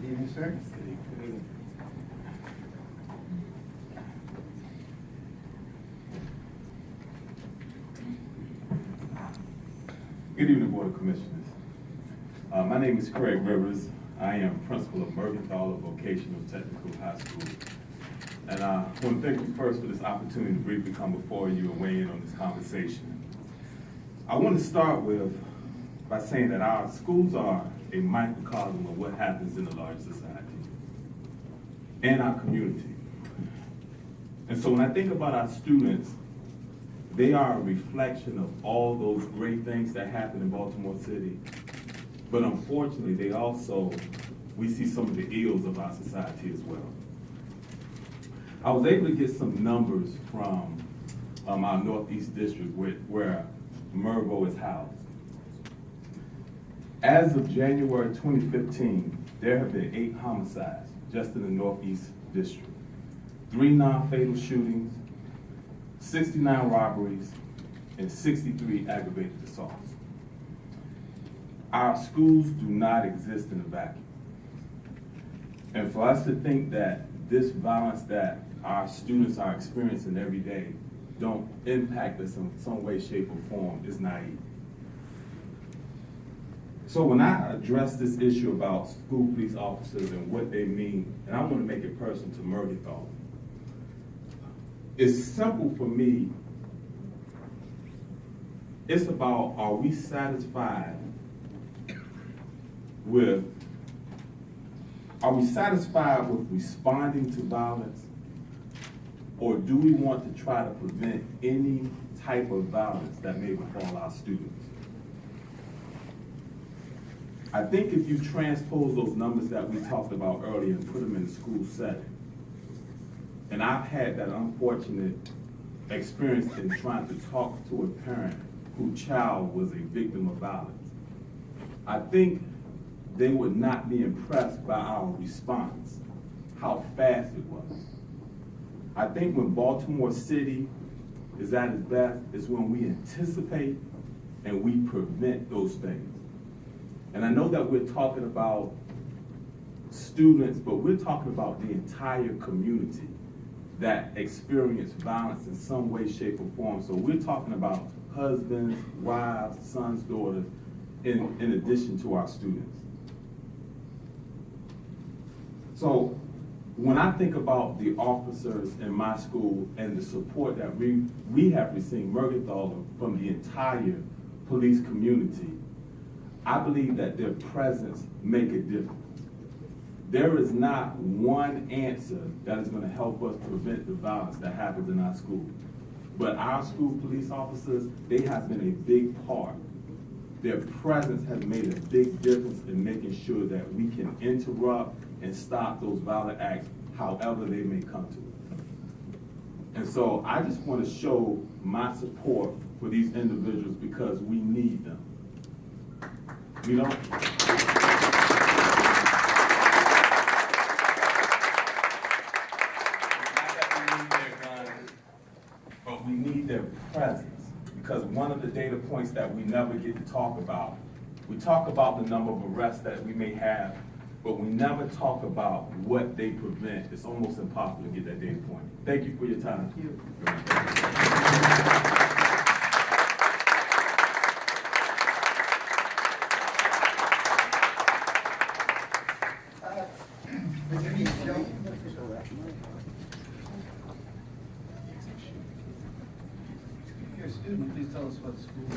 evening, sir. Good evening, Board of Commissioners. My name is Craig Rivers. I am principal of Mergenthaler Vocational Technical High School. And I want to thank you first for this opportunity to briefly come before you and weigh in on this conversation. I want to start by saying that our schools are a microcosm of what happens in the larger society and our community. And so when I think about our students, they are a reflection of all those great things that happen in Baltimore City. But unfortunately, we see some of the ills of our society as well. I was able to get some numbers from our Northeast District where Mervo is housed. As of January 2015, there have been 8 homicides just in the Northeast District, 3 non-fatal shootings, 69 robberies, and 63 aggravated assaults. Our schools do not exist in a vacuum. And for us to think that this violence that our students are experiencing every day don't impact us in some way, shape, or form is naive. So when I address this issue about school police officers and what they mean, and I want to make it personal to Mergenthaler, it's simple for me. It's about, are we satisfied with responding to violence, or do we want to try to prevent any type of violence that may befall our students? I think if you transpose those numbers that we talked about earlier and put them in the school setting, and I've had that unfortunate experience in trying to talk to a parent whose child was a victim of violence, I think they would not be impressed by our response, how fast it was. I think when Baltimore City is at its best is when we anticipate and we prevent those things. And I know that we're talking about students, but we're talking about the entire community that experience violence in some way, shape, or form. So we're talking about husbands, wives, sons, daughters, in addition to our students. So when I think about the officers in my school and the support that we have received, Mergenthaler, from the entire police community, I believe that their presence make a difference. There is not one answer that is going to help us prevent the violence that happens in our school. But our school police officers, they have been a big part. Their presence has made a big difference in making sure that we can interrupt and stop those violent acts, however they may come to us. And so I just want to show my support for these individuals because we need them. We don't. But we need their presence, because one of the data points that we never get to talk about, we talk about the number of arrests that we may have, but we never talk about what they prevent. It's almost impossible to get that data point. Thank you for your time. Thank you. Virginia Joe. If you're a student, please tell us what school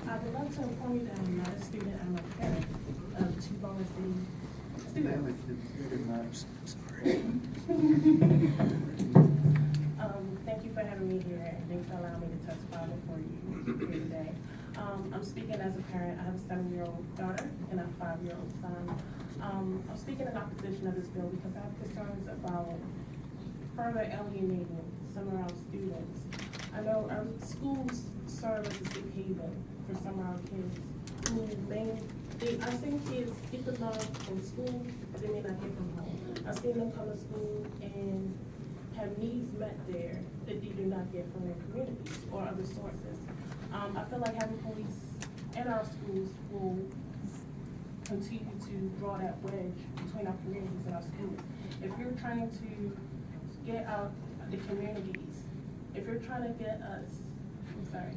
I would like to inform you that I'm not a student, I'm a parent of 2 Baltimore City students. Thank you for having me here, and thanks for allowing me to testify before you here today. I'm speaking as a parent. I have a 7-year-old daughter and a 5-year-old son. I'm speaking in opposition of this bill because I have concerns about further alienating some of our students. I know our schools serve as a safe haven for some of our kids who I've seen kids get the love from school that they may not get from home. I've seen them come to school and have needs met there that they do not get from their communities or other sources. I feel like having police in our schools will continue to draw that wedge between our communities and our schools. If you're trying to get out the communities, if you're trying to get us, I'm sorry.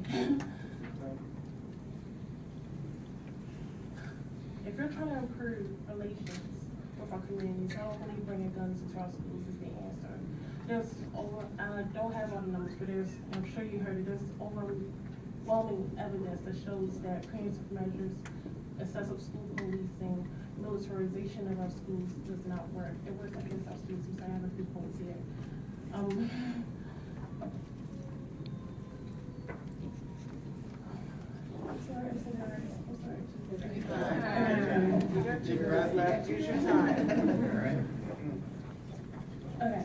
If you're trying to improve relations with our communities, I don't believe bringing guns into our schools is the answer. There's over, I don't have all the numbers, but I'm sure you heard it, there's overwhelming evidence that shows that preventive measures, excessive school policing, militarization of our schools does not work. It works against our students, so I have a few points here. I'm sorry, I'm so sorry. Okay,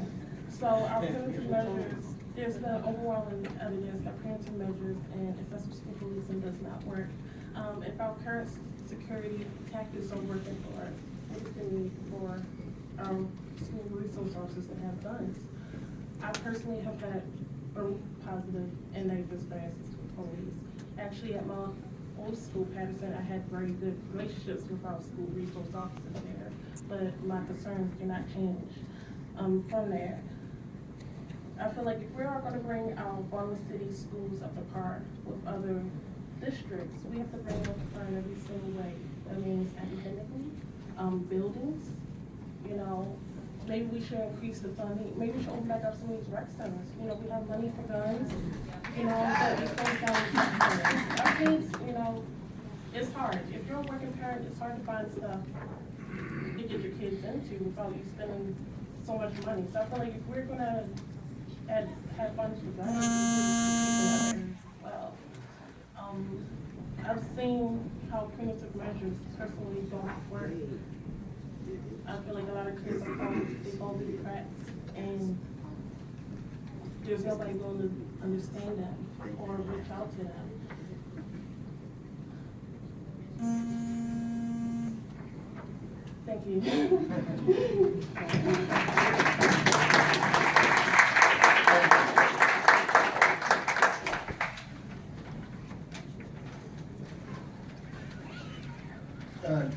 so our preventive measures, there's the overwhelming evidence that preventive measures and excessive school policing does not work. If our current security tactics are working for us, what is the need for school resource officers to have guns? I personally have had both positive and negative experiences with police. Actually, at my old school, Patterson, I had very good relationships with our school resource officers there, but my concerns did not change from there. I feel like if we are going to bring our Baltimore City schools up to par with other districts, we have to bring them up to par in every single way. That means academically, buildings, you know, maybe we should increase the funding, maybe we should open back up some of these rec centers. You know, we have money for guns, you know, but we close down the centers. Our kids, you know, it's hard. If you're a working parent, it's hard to find stuff to get your kids into without you spending so much money. So I feel like if we're gonna have funds for guns, we should keep as well. I've seen how preventive measures personally don't work. I feel like a lot of kids they fall through the cracks, and there's nobody willing to understand them or reach out to them. Thank you.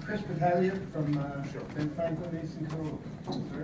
Chris Battaglia from Ben Franklin, Mason Grove. Sir.